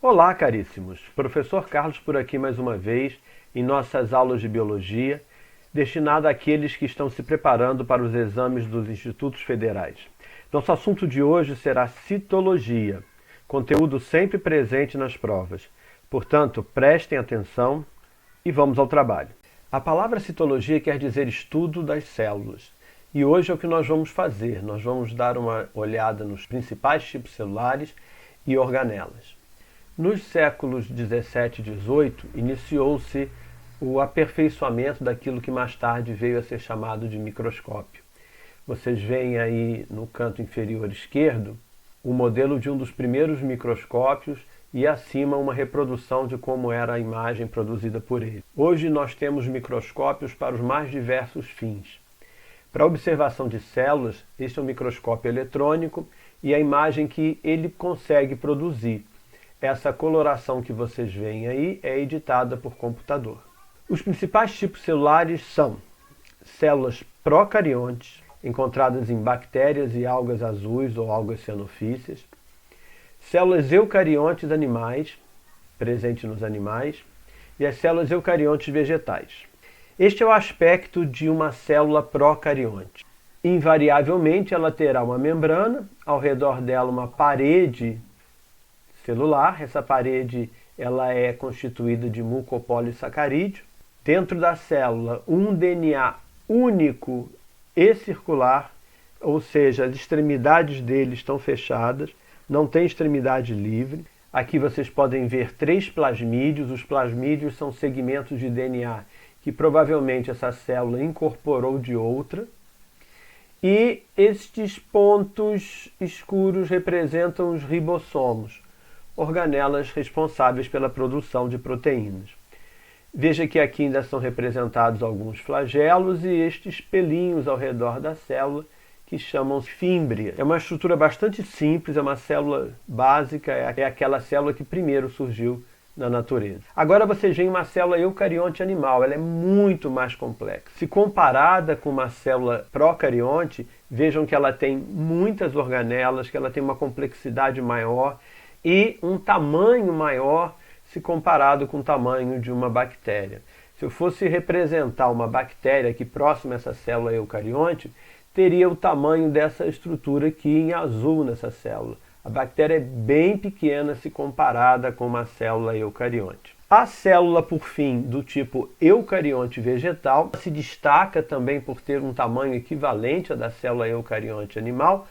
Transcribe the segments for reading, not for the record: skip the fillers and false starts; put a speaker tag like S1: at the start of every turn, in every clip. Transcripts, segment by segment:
S1: Olá, caríssimos! Professor Carlos por aqui mais uma vez em nossas aulas de biologia, destinada àqueles que estão se preparando para os exames dos institutos federais. Nosso assunto de hoje será citologia, conteúdo sempre presente nas provas. Portanto, prestem atenção e vamos ao trabalho. A palavra citologia quer dizer estudo das células. E hoje é o que nós vamos fazer. Nós vamos dar uma olhada nos principais tipos celulares e organelas. Nos séculos 17 e 18, iniciou-se o aperfeiçoamento daquilo que mais tarde veio a ser chamado de microscópio. Vocês veem aí no canto inferior esquerdo o modelo de um dos primeiros microscópios e acima uma reprodução de como era a imagem produzida por ele. Hoje nós temos microscópios para os mais diversos fins. Para a observação de células, este é um microscópio eletrônico e a imagem que ele consegue produzir. Essa coloração que vocês veem aí é editada por computador. Os principais tipos celulares são células procariontes, encontradas em bactérias e algas azuis ou algas cianofíceas, células eucariontes animais, presentes nos animais, e as células eucariontes vegetais. Este é o aspecto de uma célula procarionte. Invariavelmente ela terá uma membrana, ao redor dela uma parede celular. Essa parede ela é constituída de mucopolissacarídeo. Dentro da célula, um DNA único e circular, ou seja, as extremidades dele estão fechadas, não tem extremidade livre. Aqui vocês podem ver 3 plasmídios. Os plasmídios são segmentos de DNA que provavelmente essa célula incorporou de outra. E estes pontos escuros representam os ribossomos, organelas responsáveis pela produção de proteínas. Veja que aqui ainda são representados alguns flagelos e estes pelinhos ao redor da célula que chamam fímbria. É uma estrutura bastante simples, é uma célula básica, é aquela célula que primeiro surgiu na natureza. Agora vocês veem uma célula eucarionte animal, ela é muito mais complexa. Se comparada com uma célula procarionte, vejam que ela tem muitas organelas, que ela tem uma complexidade maior e um tamanho maior se comparado com o tamanho de uma bactéria. Se eu fosse representar uma bactéria aqui próxima a essa célula eucarionte, teria o tamanho dessa estrutura aqui em azul nessa célula. A bactéria é bem pequena se comparada com uma célula eucarionte. A célula, por fim, do tipo eucarionte vegetal, se destaca também por ter um tamanho equivalente à da célula eucarionte animal,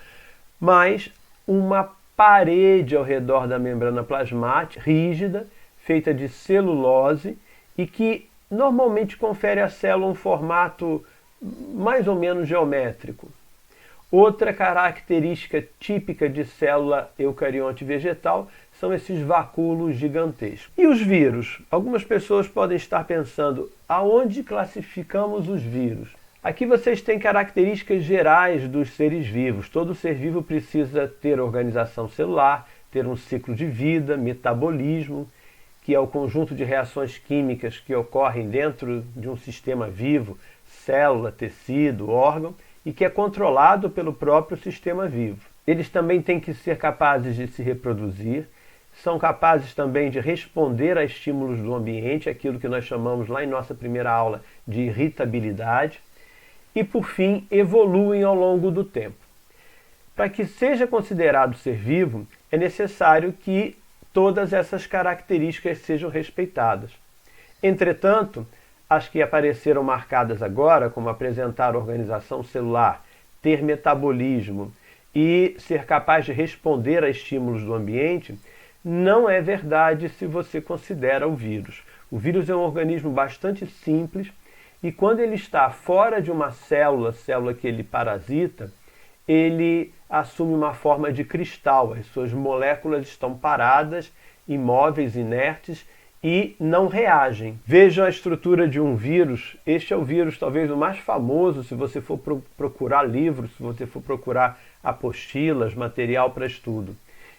S1: mas uma parede ao redor da membrana plasmática, rígida, feita de celulose e que normalmente confere à célula um formato mais ou menos geométrico. Outra característica típica de célula eucarionte vegetal são esses vacúolos gigantescos. E os vírus? Algumas pessoas podem estar pensando, aonde classificamos os vírus? Aqui vocês têm características gerais dos seres vivos. Todo ser vivo precisa ter organização celular, ter um ciclo de vida, metabolismo, que é o conjunto de reações químicas que ocorrem dentro de um sistema vivo, célula, tecido, órgão, e que é controlado pelo próprio sistema vivo. Eles também têm que ser capazes de se reproduzir, são capazes também de responder a estímulos do ambiente, aquilo que nós chamamos lá em nossa primeira aula de irritabilidade, e por fim evoluem ao longo do tempo. Para que seja considerado ser vivo, é necessário que todas essas características sejam respeitadas. Entretanto, as que apareceram marcadas agora, como apresentar organização celular, ter metabolismo e ser capaz de responder a estímulos do ambiente, não é verdade se você considera o vírus. O vírus é um organismo bastante simples e quando ele está fora de uma célula que ele parasita, ele assume uma forma de cristal. As suas moléculas estão paradas, imóveis, inertes, e não reagem. Vejam a estrutura de um vírus. Este é o vírus talvez o mais famoso, se você for procurar livros, se você for procurar apostilas, material para estudo.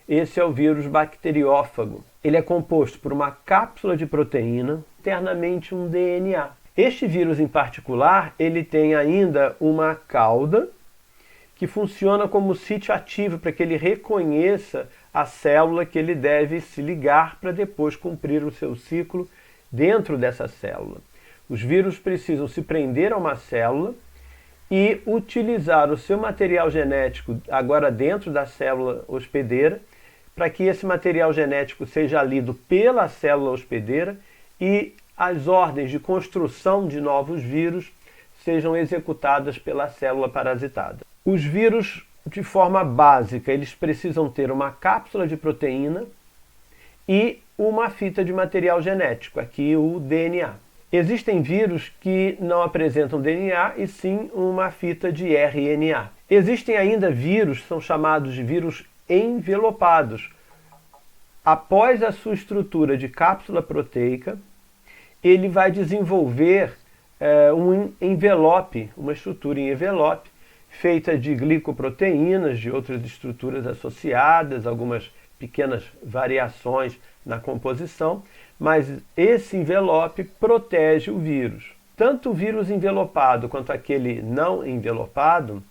S1: Esse é o vírus bacteriófago. Ele é composto por uma cápsula de proteína, internamente um DNA. Este vírus em particular, ele tem ainda uma cauda que funciona como sítio ativo para que ele reconheça a célula que ele deve se ligar para depois cumprir o seu ciclo dentro dessa célula. Os vírus precisam se prender a uma célula e utilizar o seu material genético agora dentro da célula hospedeira, para que esse material genético seja lido pela célula hospedeira e as ordens de construção de novos vírus sejam executadas pela célula parasitada. Os vírus, de forma básica, eles precisam ter uma cápsula de proteína e uma fita de material genético, aqui o DNA. Existem vírus que não apresentam DNA e sim uma fita de RNA. Existem ainda vírus, são chamados de vírus envelopados. Após a sua estrutura de cápsula proteica, ele vai desenvolver um envelope, uma estrutura em envelope, feita de glicoproteínas, de outras estruturas associadas, algumas pequenas variações na composição, mas esse envelope protege o vírus. Tanto o vírus envelopado quanto aquele não envelopado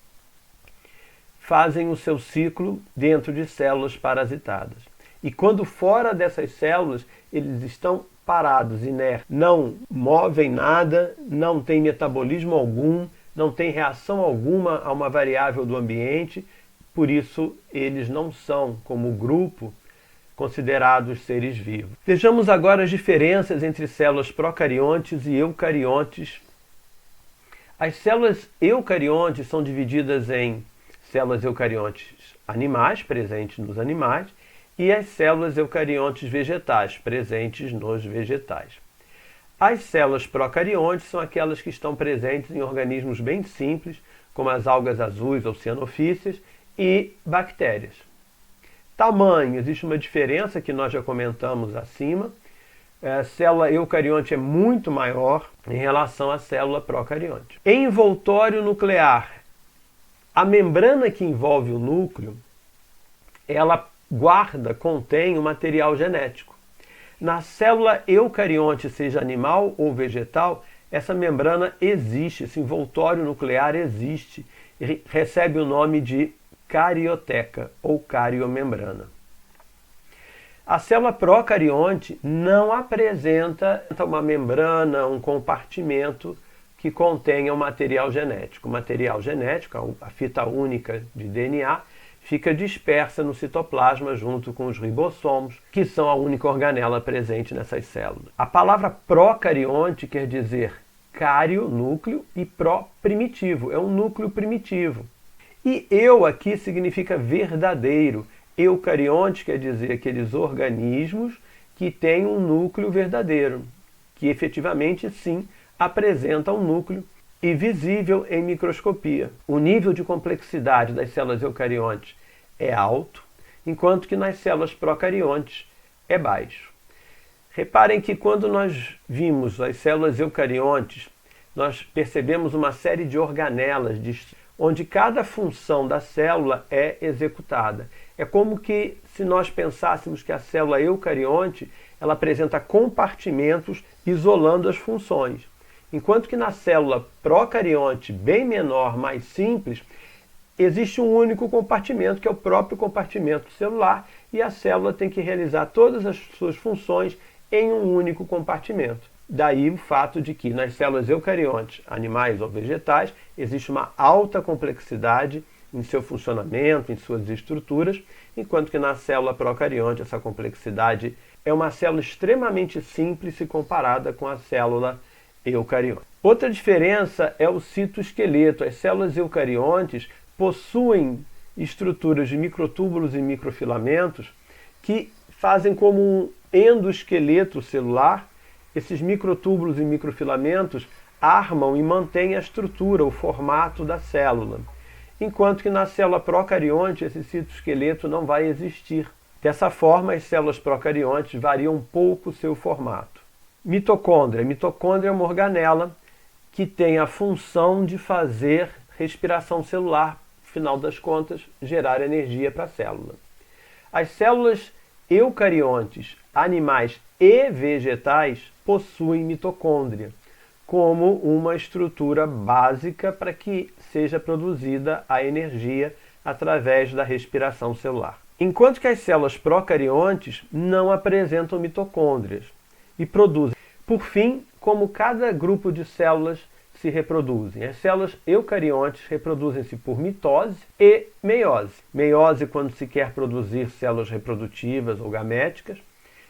S1: fazem o seu ciclo dentro de células parasitadas. E quando fora dessas células, eles estão parados, inertes, não movem nada, não têm metabolismo algum, não têm reação alguma a uma variável do ambiente, por isso eles não são, como grupo, considerados seres vivos. Vejamos agora as diferenças entre células procariontes e eucariontes. As células eucariontes são divididas em células eucariontes animais, presentes nos animais, e as células eucariontes vegetais, presentes nos vegetais. As células procariontes são aquelas que estão presentes em organismos bem simples, como as algas azuis ou cianofíceas, e bactérias. Tamanho, existe uma diferença que nós já comentamos acima. A célula eucarionte é muito maior em relação à célula procarionte. Envoltório nuclear. A membrana que envolve o núcleo, ela contém o material genético. Na célula eucarionte, seja animal ou vegetal, essa membrana existe, esse envoltório nuclear existe e recebe o nome de carioteca ou cariomembrana. A célula procarionte não apresenta uma membrana, um compartimento que contenha o material genético. O material genético, a fita única de DNA, fica dispersa no citoplasma junto com os ribossomos, que são a única organela presente nessas células. A palavra procarionte quer dizer cário, núcleo, e pró, primitivo. É um núcleo primitivo. E eu aqui significa verdadeiro. Eucarionte quer dizer aqueles organismos que têm um núcleo verdadeiro, que efetivamente sim apresentam um núcleo e visível em microscopia. O nível de complexidade das células eucariontes é alto, enquanto que nas células procariontes é baixo. Reparem que quando nós vimos as células eucariontes, nós percebemos uma série de organelas, onde cada função da célula é executada. É como que se nós pensássemos que a célula eucarionte ela apresenta compartimentos isolando as funções. Enquanto que na célula procarionte, bem menor, mais simples, existe um único compartimento, que é o próprio compartimento celular, e a célula tem que realizar todas as suas funções em um único compartimento. Daí o fato de que nas células eucariontes, animais ou vegetais, existe uma alta complexidade em seu funcionamento, em suas estruturas, enquanto que na célula procarionte essa complexidade é uma célula extremamente simples se comparada com a célula eucarionte. Outra diferença é o citoesqueleto. As células eucariontes possuem estruturas de microtúbulos e microfilamentos que fazem como um endoesqueleto celular. Esses microtúbulos e microfilamentos armam e mantêm a estrutura, o formato da célula. Enquanto que na célula procarionte esse citoesqueleto não vai existir. Dessa forma, as células procariontes variam um pouco o seu formato. Mitocôndria. Mitocôndria é uma organela que tem a função de fazer respiração celular, final das contas, gerar energia para a célula. As células eucariontes, animais e vegetais, possuem mitocôndria como uma estrutura básica para que seja produzida a energia através da respiração celular. enquanto que as células procariontes não apresentam mitocôndrias e produzem. Por fim, como cada grupo de células se reproduzem? As células eucariontes reproduzem-se por mitose e meiose. Meiose quando se quer produzir células reprodutivas ou gaméticas,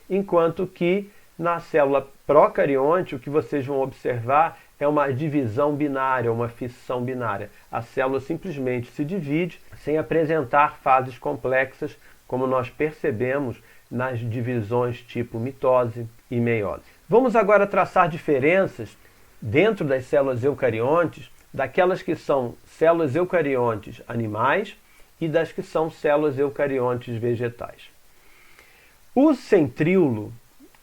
S1: enquanto que na célula procarionte o que vocês vão observar é uma divisão binária, uma fissão binária. A célula simplesmente se divide sem apresentar fases complexas, como nós percebemos nas divisões tipo mitose e meiose. Vamos agora traçar diferenças dentro das células eucariontes, daquelas que são células eucariontes animais e das que são células eucariontes vegetais. O centríolo,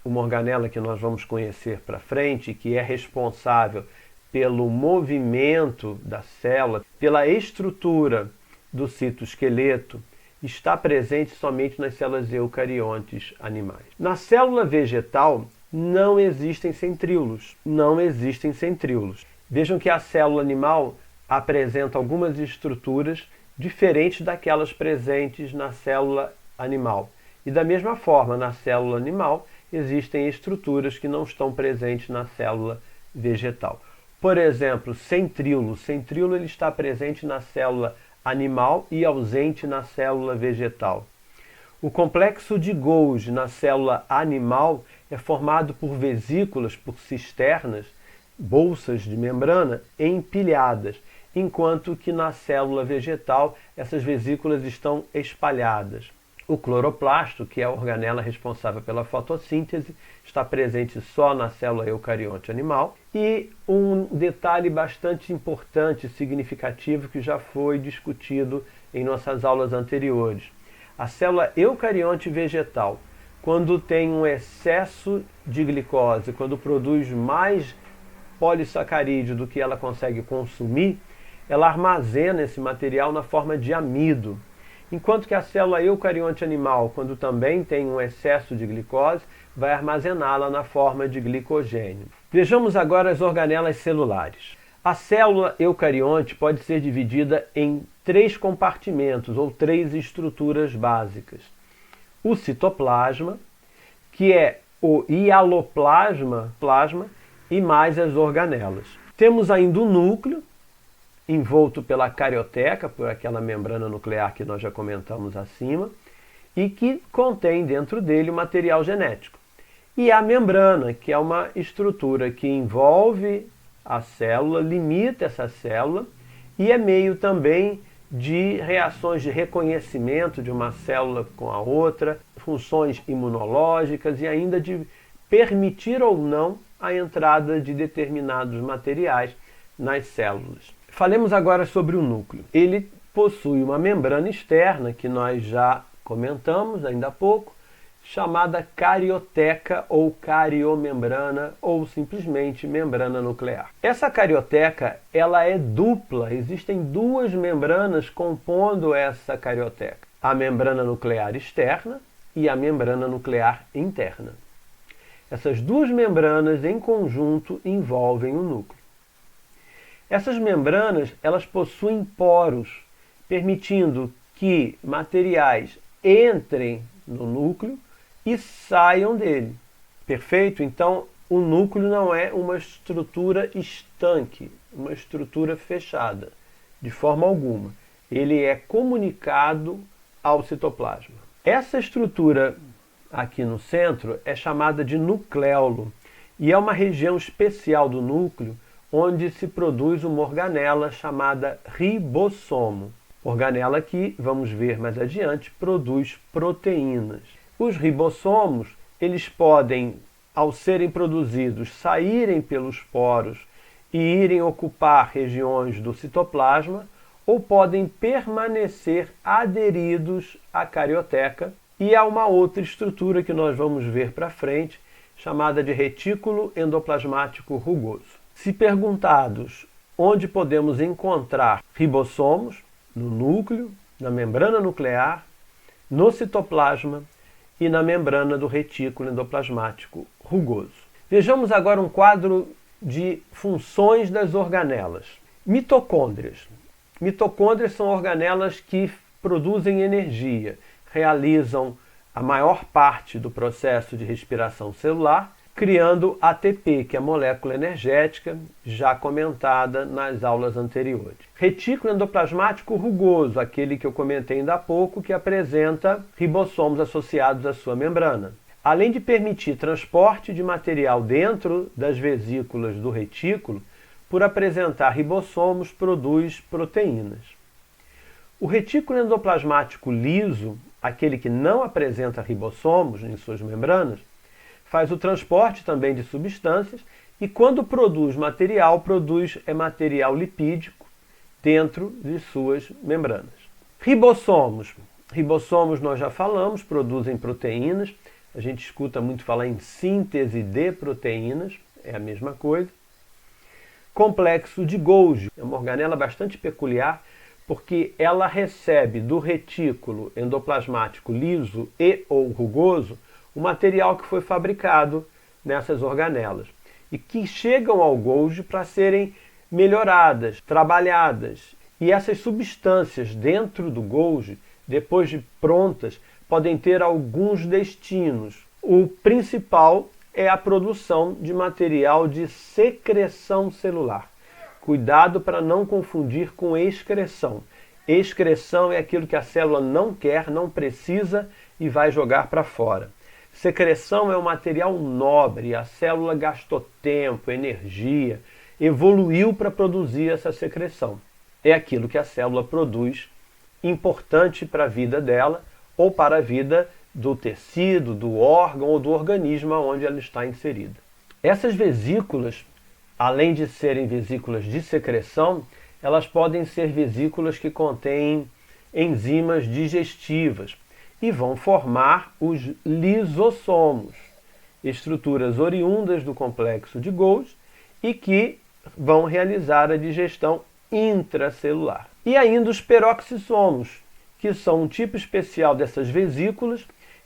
S1: uma organela que nós vamos conhecer para frente, que é responsável pelo movimento da célula, pela estrutura do citoesqueleto, está presente somente nas células eucariontes animais. Na célula vegetal não existem centríolos. Não existem centríolos. Vejam que a célula animal apresenta algumas estruturas diferentes daquelas presentes na célula animal. E da mesma forma, na célula animal, existem estruturas que não estão presentes na célula vegetal. Por exemplo, centríolo. O centríolo ele está presente na célula animal e ausente na célula vegetal. O complexo de Golgi na célula animal é formado por vesículas, por cisternas, bolsas de membrana empilhadas, enquanto que na célula vegetal essas vesículas estão espalhadas. O cloroplasto, que é a organela responsável pela fotossíntese, está presente só na célula eucarionte animal. E um detalhe bastante importante e significativo que já foi discutido em nossas aulas anteriores. A célula eucarionte vegetal, quando tem um excesso de glicose, quando produz mais polissacarídeo do que ela consegue consumir, ela armazena esse material na forma de amido. Enquanto que a célula eucarionte animal, quando também tem um excesso de glicose, vai armazená-la na forma de glicogênio. Vejamos agora as organelas celulares. A célula eucarionte pode ser dividida em 3 compartimentos ou 3 estruturas básicas. O citoplasma, que é o hialoplasma e mais as organelas. Temos ainda o núcleo, envolto pela carioteca, por aquela membrana nuclear que nós já comentamos acima, e que contém dentro dele o material genético. E a membrana, que é uma estrutura que envolve a célula, limita essa célula, e é meio também de reações de reconhecimento de uma célula com a outra, funções imunológicas e ainda de permitir ou não a entrada de determinados materiais nas células. Falemos agora sobre o núcleo. Ele possui uma membrana externa, que nós já comentamos ainda há pouco, chamada carioteca ou cariomembrana ou simplesmente membrana nuclear. Essa carioteca ela é dupla, existem 2 membranas compondo essa carioteca. A membrana nuclear externa e a membrana nuclear interna. Essas 2 membranas em conjunto envolvem o núcleo. Essas membranas elas possuem poros, permitindo que materiais entrem no núcleo e saiam dele. Perfeito? Então, o núcleo não é uma estrutura estanque, uma estrutura fechada, de forma alguma. Ele é comunicado ao citoplasma. Essa estrutura aqui no centro é chamada de nucleolo e é uma região especial do núcleo onde se produz uma organela chamada ribossomo. Organela que, vamos ver mais adiante, produz proteínas. Os ribossomos, eles podem, ao serem produzidos, saírem pelos poros e irem ocupar regiões do citoplasma, ou podem permanecer aderidos à carioteca e a uma outra estrutura que nós vamos ver para frente, chamada de retículo endoplasmático rugoso. Se perguntados onde podemos encontrar ribossomos, no núcleo, na membrana nuclear, no citoplasma e na membrana do retículo endoplasmático rugoso. Vejamos agora um quadro de funções das organelas. Mitocôndrias. Mitocôndrias são organelas que produzem energia, realizam a maior parte do processo de respiração celular, criando ATP, que é a molécula energética, já comentada nas aulas anteriores. Retículo endoplasmático rugoso, aquele que eu comentei ainda há pouco, que apresenta ribossomos associados à sua membrana. Além de permitir transporte de material dentro das vesículas do retículo, por apresentar ribossomos, produz proteínas. O retículo endoplasmático liso, aquele que não apresenta ribossomos em suas membranas, faz o transporte também de substâncias e, quando produz material material lipídico dentro de suas membranas. Ribossomos. Ribossomos nós já falamos, produzem proteínas. A gente escuta muito falar em síntese de proteínas, é a mesma coisa. Complexo de Golgi, é uma organela bastante peculiar, porque ela recebe do retículo endoplasmático liso e ou rugoso o material que foi fabricado nessas organelas e que chegam ao Golgi para serem melhoradas, trabalhadas. E essas substâncias dentro do Golgi, depois de prontas, podem ter alguns destinos. O principal é a produção de material de secreção celular. Cuidado para não confundir com excreção. Excreção é aquilo que a célula não quer, não precisa e vai jogar para fora. Secreção é um material nobre, a célula gastou tempo, energia, evoluiu para produzir essa secreção. É aquilo que a célula produz, importante para a vida dela ou para a vida do tecido, do órgão ou do organismo onde ela está inserida. Essas vesículas, além de serem vesículas de secreção, elas podem ser vesículas que contêm enzimas digestivas e vão formar os lisossomos, estruturas oriundas do complexo de Golgi e que vão realizar a digestão intracelular. E ainda os peroxissomos, que são um tipo especial dessas vesículas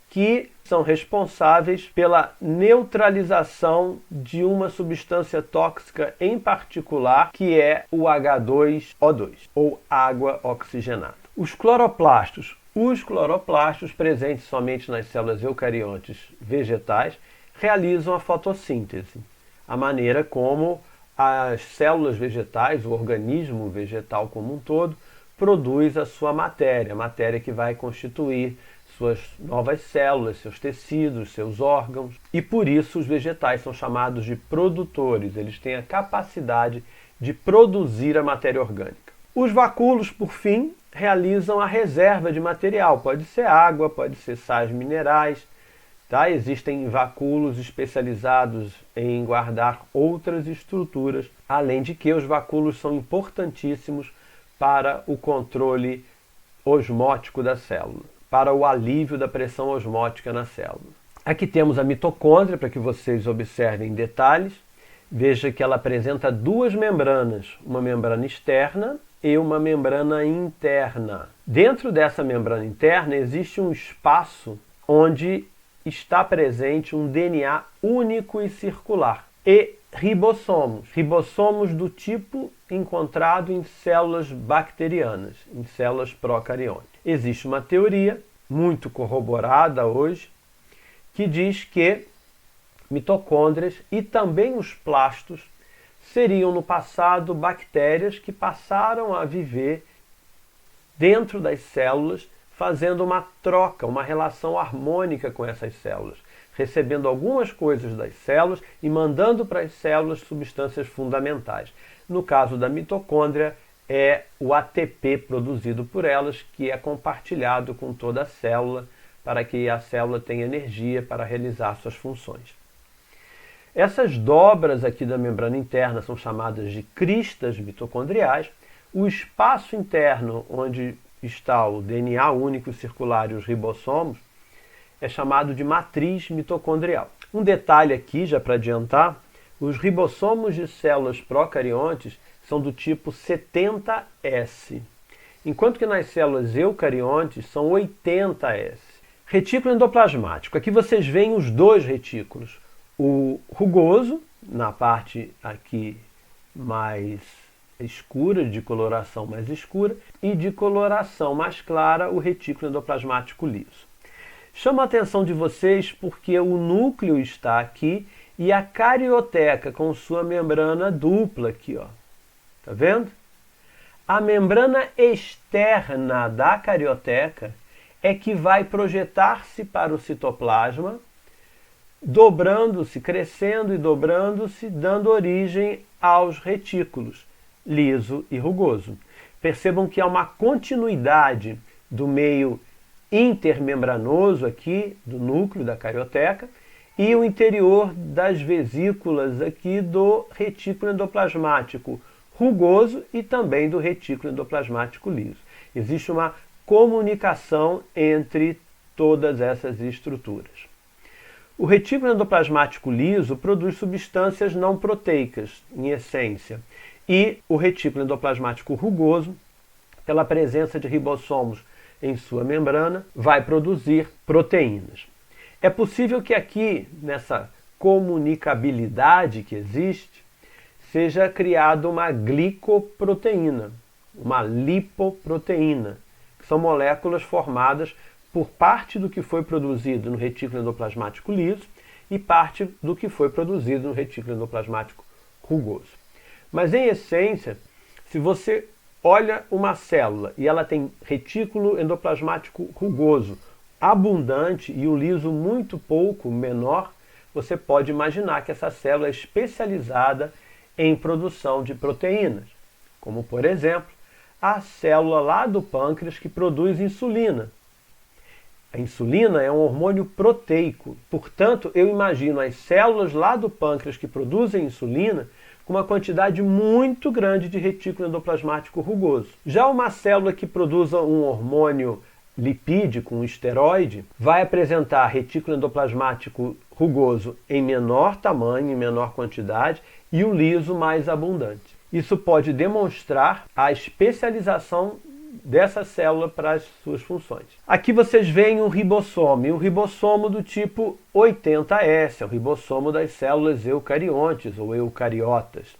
S1: que são responsáveis pela neutralização de uma substância tóxica em particular, que é o H2O2, ou água oxigenada. Os cloroplastos. Os cloroplastos, presentes somente nas células eucariontes vegetais, realizam a fotossíntese, a maneira como as células vegetais, o organismo vegetal como um todo, produz a sua matéria, a matéria que vai constituir suas novas células, seus tecidos, seus órgãos. E por isso os vegetais são chamados de produtores, eles têm a capacidade de produzir a matéria orgânica. Os vacúolos, por fim, realizam a reserva de material, pode ser água, pode ser sais minerais, tá? Existem vacúolos especializados em guardar outras estruturas, além de que os vacúolos são importantíssimos para o controle osmótico da célula, para o alívio da pressão osmótica na célula. Aqui temos a mitocôndria, para que vocês observem detalhes. Veja que ela apresenta duas membranas, uma membrana externa e uma membrana interna. Dentro dessa membrana interna existe um espaço onde está presente um DNA único e circular e ribossomos. Ribossomos do tipo encontrado em células bacterianas, em células procariontes. Existe uma teoria muito corroborada hoje que diz que mitocôndrias e também os plastos seriam no passado bactérias que passaram a viver dentro das células, fazendo uma troca, uma relação harmônica com essas células, recebendo algumas coisas das células e mandando para as células substâncias fundamentais. No caso da mitocôndria, é o ATP produzido por elas, que é compartilhado com toda a célula, para que a célula tenha energia para realizar suas funções. Essas dobras aqui da membrana interna são chamadas de cristas mitocondriais. O espaço interno, onde está o DNA único circular e os ribossomos, é chamado de matriz mitocondrial. Um detalhe aqui, já para adiantar, os ribossomos de células procariontes são do tipo 70S, enquanto que nas células eucariontes são 80S. Retículo endoplasmático. Aqui vocês veem os dois retículos. O rugoso, na parte aqui mais escura, de coloração mais escura, e de coloração mais clara, o retículo endoplasmático liso. Chama a atenção de vocês porque o núcleo está aqui e a carioteca com sua membrana dupla aqui, ó. Tá vendo? A membrana externa da carioteca é que vai projetar-se para o citoplasma, dobrando-se, crescendo e dobrando-se, dando origem aos retículos, liso e rugoso. Percebam que há uma continuidade do meio intermembranoso aqui, do núcleo da carioteca, e o interior das vesículas aqui do retículo endoplasmático rugoso e também do retículo endoplasmático liso. Existe uma comunicação entre todas essas estruturas. O retículo endoplasmático liso produz substâncias não proteicas, em essência, e o retículo endoplasmático rugoso, pela presença de ribossomos em sua membrana, vai produzir proteínas. É possível que aqui, nessa comunicabilidade que existe, seja criada uma glicoproteína, uma lipoproteína, que são moléculas formadas por parte do que foi produzido no retículo endoplasmático liso e parte do que foi produzido no retículo endoplasmático rugoso. Mas, em essência, se você olha uma célula e ela tem retículo endoplasmático rugoso abundante e o liso muito pouco, menor, você pode imaginar que essa célula é especializada em produção de proteínas, como, por exemplo, a célula lá do pâncreas que produz insulina. A insulina é um hormônio proteico, portanto, eu imagino as células lá do pâncreas que produzem insulina com uma quantidade muito grande de retículo endoplasmático rugoso. Já uma célula que produza um hormônio lipídico, um esteroide, vai apresentar retículo endoplasmático rugoso em menor tamanho, em menor quantidade, e o liso mais abundante. Isso pode demonstrar a especialização dessa célula para as suas funções. Aqui vocês veem um ribossomo, e um ribossomo do tipo 80S, é o ribossomo das células eucariontes ou eucariotas.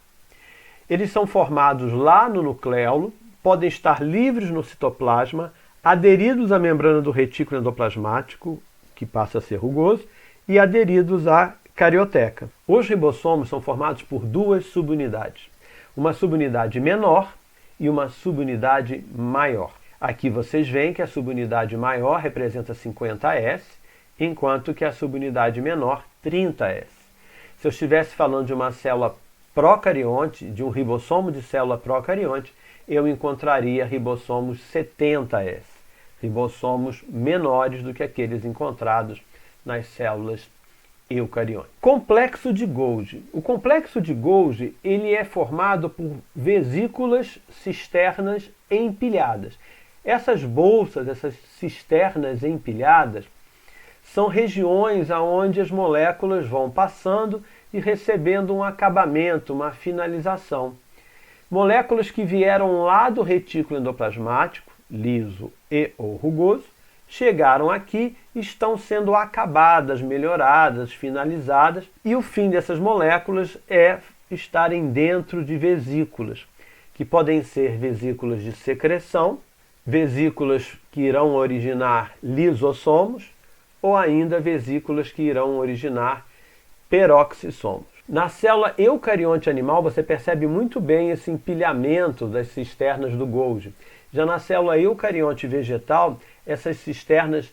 S1: Eles são formados lá no nucleolo, podem estar livres no citoplasma, aderidos à membrana do retículo endoplasmático, que passa a ser rugoso, e aderidos à carioteca. Os ribossomos são formados por duas subunidades. Uma subunidade menor e uma subunidade maior. Aqui vocês veem que a subunidade maior representa 50S, enquanto que a subunidade menor 30S. Se eu estivesse falando de uma célula procarionte, de um ribossomo de célula procarionte, eu encontraria ribossomos 70S, ribossomos menores do que aqueles encontrados nas células eucariontes. Complexo de Golgi. O complexo de Golgi ele é formado por vesículas cisternas empilhadas. Essas bolsas, essas cisternas empilhadas, são regiões onde as moléculas vão passando e recebendo um acabamento, uma finalização. Moléculas que vieram lá do retículo endoplasmático, liso e ou rugoso, chegaram aqui e estão sendo acabadas, melhoradas, finalizadas, e o fim dessas moléculas é estarem dentro de vesículas, que podem ser vesículas de secreção, vesículas que irão originar lisossomos, ou ainda vesículas que irão originar peroxissomos. Na célula eucarionte animal, você percebe muito bem esse empilhamento das cisternas do Golgi. Já na célula eucarionte vegetal, essas cisternas,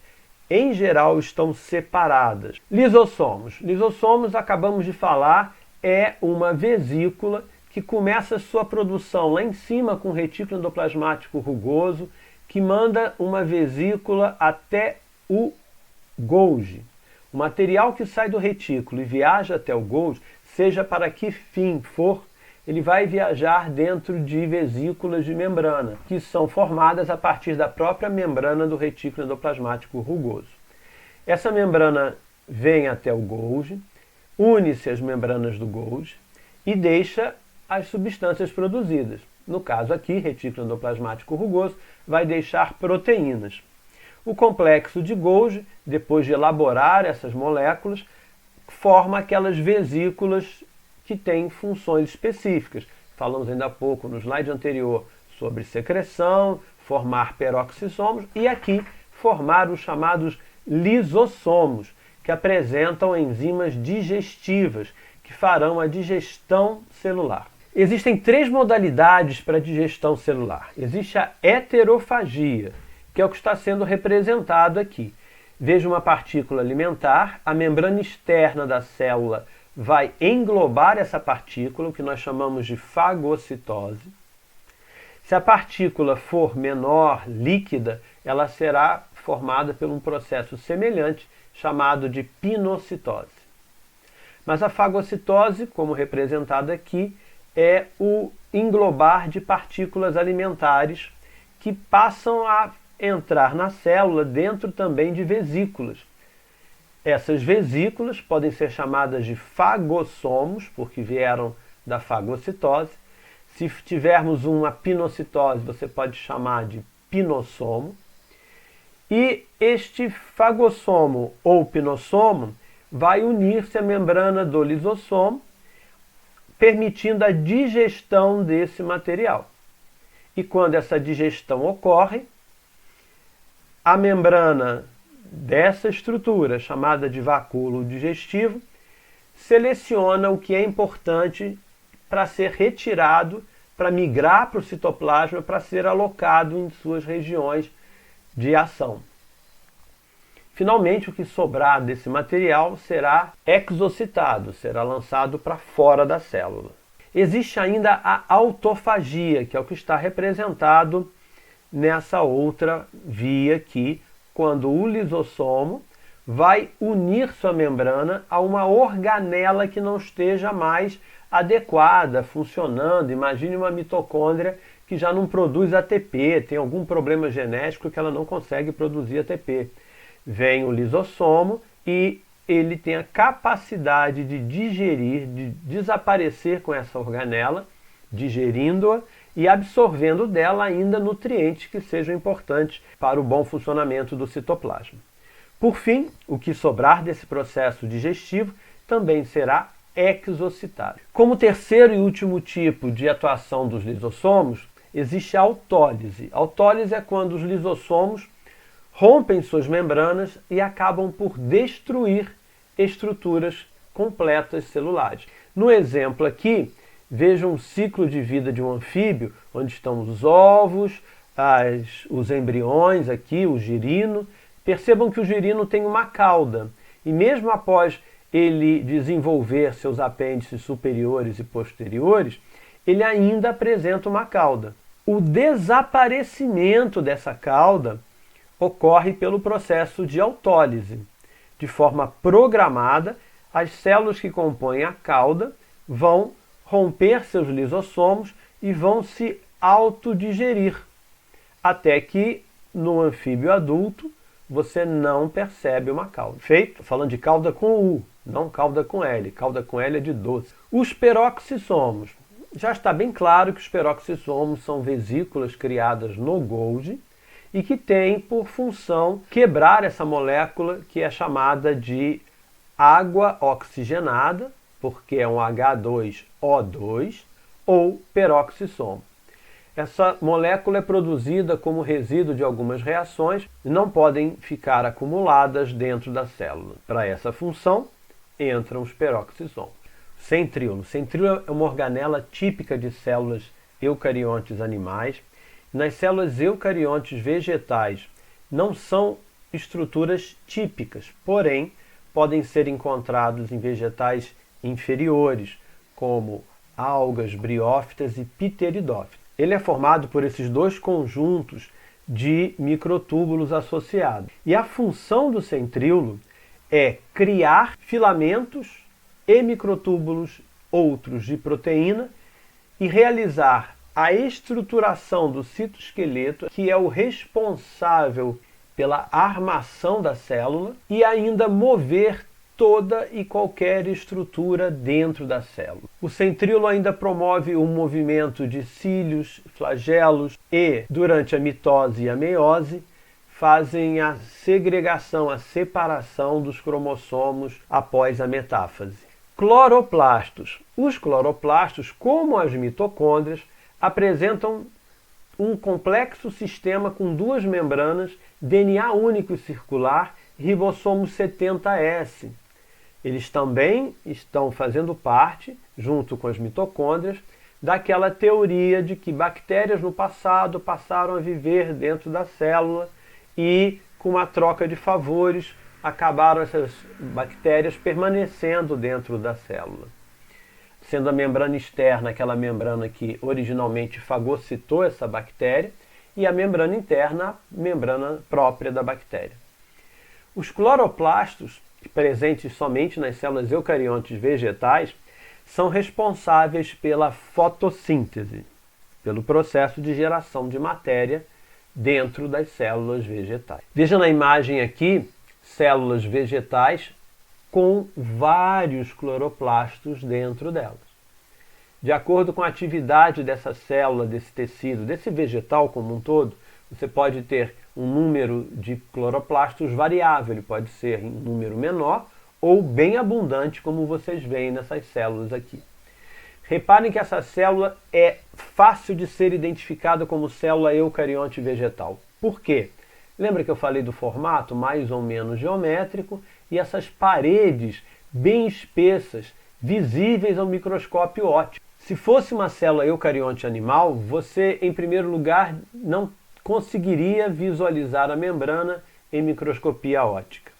S1: em geral, estão separadas. Lisossomos. Lisossomos, acabamos de falar, é uma vesícula que começa a sua produção lá em cima com o retículo endoplasmático rugoso, que manda uma vesícula até o Golgi. O material que sai do retículo e viaja até o Golgi, seja para que fim for, ele vai viajar dentro de vesículas de membrana, que são formadas a partir da própria membrana do retículo endoplasmático rugoso. Essa membrana vem até o Golgi, une-se às membranas do Golgi e deixa as substâncias produzidas. No caso aqui, retículo endoplasmático rugoso vai deixar proteínas. O complexo de Golgi, depois de elaborar essas moléculas, forma aquelas vesículas que têm funções específicas. falamos ainda há pouco no slide anterior sobre secreção, formar peroxissomos e aqui formar os chamados lisossomos, que apresentam enzimas digestivas, que farão a digestão celular. Existem 3 modalidades para a digestão celular. Existe a heterofagia, que é o que está sendo representado aqui. Veja uma partícula alimentar, a membrana externa da célula vai englobar essa partícula, o que nós chamamos de fagocitose. Se a partícula for menor, líquida, ela será formada por um processo semelhante, chamado de pinocitose. Mas a fagocitose, como representada aqui, é o englobar de partículas alimentares que passam a entrar na célula dentro também de vesículas. Essas vesículas podem ser chamadas de fagossomos, porque vieram da fagocitose. Se tivermos uma pinocitose, você pode chamar de pinossomo. E este fagossomo ou pinossomo vai unir-se à membrana do lisossomo, permitindo a digestão desse material. E quando essa digestão ocorre, a membrana dessa estrutura, chamada de vacúolo digestivo, seleciona o que é importante para ser retirado, para migrar para o citoplasma, para ser alocado em suas regiões de ação. Finalmente, o que sobrar desse material será exocitado, será lançado para fora da célula. Existe ainda a autofagia, que é o que está representado nessa outra via aqui, quando o lisossomo vai unir sua membrana a uma organela que não esteja mais adequada, funcionando. Imagine uma mitocôndria que já não produz ATP, tem algum problema genético que ela não consegue produzir ATP. Vem o lisossomo e ele tem a capacidade de digerir, de desaparecer com essa organela, digerindo-a e absorvendo dela ainda nutrientes que sejam importantes para o bom funcionamento do citoplasma. Por fim, o que sobrar desse processo digestivo também será exocitado. Como terceiro e último tipo de atuação dos lisossomos, existe a autólise. A autólise é quando os lisossomos rompem suas membranas e acabam por destruir estruturas completas celulares. No exemplo aqui, veja um ciclo de vida de um anfíbio, onde estão os ovos, os embriões aqui, o girino. Percebam que o girino tem uma cauda, e mesmo após ele desenvolver seus apêndices superiores e posteriores, ele ainda apresenta uma cauda. O desaparecimento dessa cauda ocorre pelo processo de autólise. De forma programada, as células que compõem a cauda vão romper seus lisossomos e vão se autodigerir, até que no anfíbio adulto você não percebe uma cauda. Feito? Falando de cauda com U, não cauda com L. Cauda com L é de doce. Os peroxissomos. Já está bem claro que os peroxissomos são vesículas criadas no Golgi e que têm por função quebrar essa molécula que é chamada de água oxigenada, porque é um H2O2, ou peroxissomo. Essa molécula é produzida como resíduo de algumas reações e não podem ficar acumuladas dentro da célula. Para essa função, entram os peroxissomos. Centríolo. Centríolo é uma organela típica de células eucariontes animais. Nas células eucariontes vegetais não são estruturas típicas, porém podem ser encontrados em vegetais inferiores, como algas, briófitas e pteridófitas. Ele é formado por esses dois conjuntos de microtúbulos associados. E a função do centríolo é criar filamentos e microtúbulos outros de proteína e realizar a estruturação do citoesqueleto, que é o responsável pela armação da célula, e ainda mover toda e qualquer estrutura dentro da célula. O centríolo ainda promove o movimento de cílios, flagelos e, durante a mitose e a meiose, fazem a segregação, a separação dos cromossomos após a metáfase. Cloroplastos. Os cloroplastos, como as mitocôndrias, apresentam um complexo sistema com duas membranas, DNA único e circular, ribossomos 70S. Eles também estão fazendo parte, junto com as mitocôndrias, daquela teoria de que bactérias no passado passaram a viver dentro da célula e, com uma troca de favores, acabaram essas bactérias permanecendo dentro da célula. Sendo a membrana externa aquela membrana que originalmente fagocitou essa bactéria e a membrana interna a membrana própria da bactéria. Os cloroplastos, presentes somente nas células eucariontes vegetais, são responsáveis pela fotossíntese, pelo processo de geração de matéria dentro das células vegetais. Veja na imagem aqui células vegetais com vários cloroplastos dentro delas. De acordo com a atividade dessa célula, desse tecido, desse vegetal como um todo, você pode ter um número de cloroplastos variável, ele pode ser em número menor ou bem abundante, como vocês veem nessas células aqui. Reparem que essa célula é fácil de ser identificada como célula eucarionte vegetal. Por quê? Lembra que eu falei do formato mais ou menos geométrico e essas paredes bem espessas, visíveis ao microscópio óptico. Se fosse uma célula eucarionte animal, você, em primeiro lugar, não conseguiria visualizar a membrana em microscopia óptica.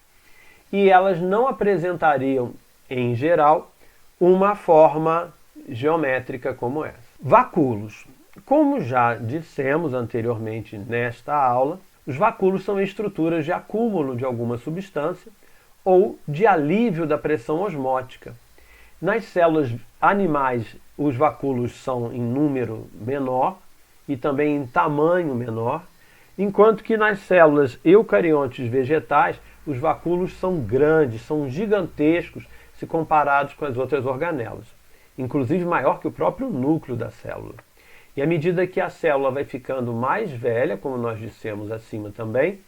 S1: E elas não apresentariam, em geral, uma forma geométrica como essa. Vacúolos. Como já dissemos anteriormente nesta aula, os vacúolos são estruturas de acúmulo de alguma substância ou de alívio da pressão osmótica. Nas células animais, os vacúolos são em número menor e também em tamanho menor, enquanto que nas células eucariontes vegetais, os vacúolos são grandes, são gigantescos se comparados com as outras organelas, inclusive maior que o próprio núcleo da célula. E à medida que a célula vai ficando mais velha, como nós dissemos acima também,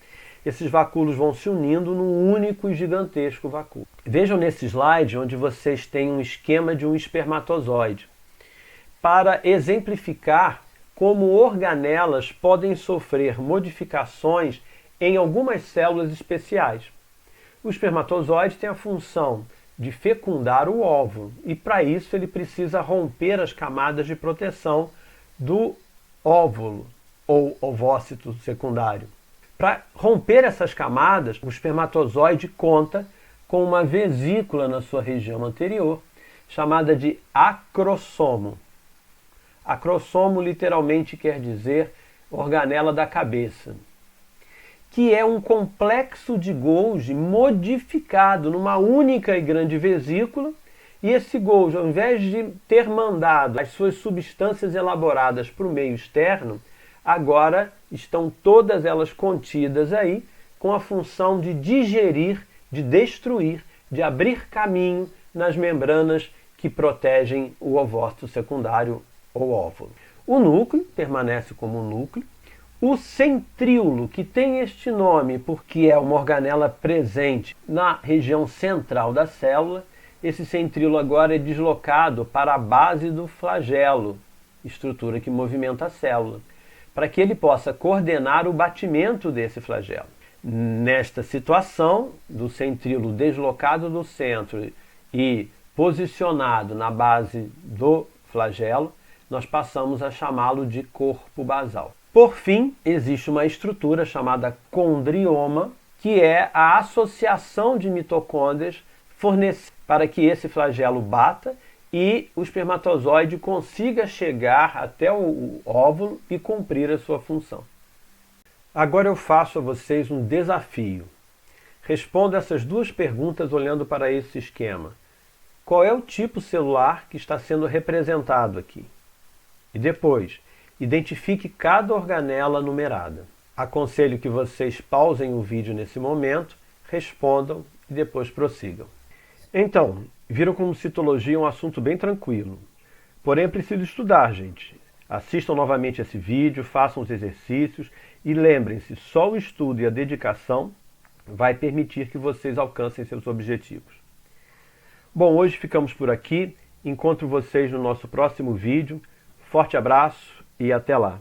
S1: esses vacúolos vão se unindo num único e gigantesco vacúolo. Vejam nesse slide onde vocês têm um esquema de um espermatozoide, para exemplificar como organelas podem sofrer modificações em algumas células especiais. O espermatozoide tem a função de fecundar o óvulo e, para isso, ele precisa romper as camadas de proteção do óvulo ou ovócito secundário. Para romper essas camadas, o espermatozoide conta com uma vesícula na sua região anterior, chamada de acrossomo. Acrossomo literalmente quer dizer organela da cabeça, que é um complexo de Golgi modificado numa única e grande vesícula, e esse Golgi, ao invés de ter mandado as suas substâncias elaboradas para o meio externo, agora estão todas elas contidas aí, com a função de digerir, de destruir, de abrir caminho nas membranas que protegem o ovócito secundário ou óvulo. O núcleo permanece como núcleo. O centríolo, que tem este nome porque é uma organela presente na região central da célula, esse centríolo agora é deslocado para a base do flagelo, estrutura que movimenta a célula, para que ele possa coordenar o batimento desse flagelo. Nesta situação, do centríolo deslocado do centro e posicionado na base do flagelo, nós passamos a chamá-lo de corpo basal. Por fim, existe uma estrutura chamada condrioma, que é a associação de mitocôndrias fornecida para que esse flagelo bata e o espermatozoide consiga chegar até o óvulo e cumprir a sua função. Agora eu faço a vocês um desafio. Responda essas duas perguntas olhando para esse esquema. Qual é o tipo celular que está sendo representado aqui? E depois, identifique cada organela numerada. Aconselho que vocês pausem o vídeo nesse momento, respondam e depois prossigam. Então, viram como citologia é um assunto bem tranquilo. Porém, é preciso estudar, gente. Assistam novamente esse vídeo, façam os exercícios e lembrem-se, só o estudo e a dedicação vai permitir que vocês alcancem seus objetivos. Bom, hoje ficamos por aqui. Encontro vocês no nosso próximo vídeo. Forte abraço e até lá!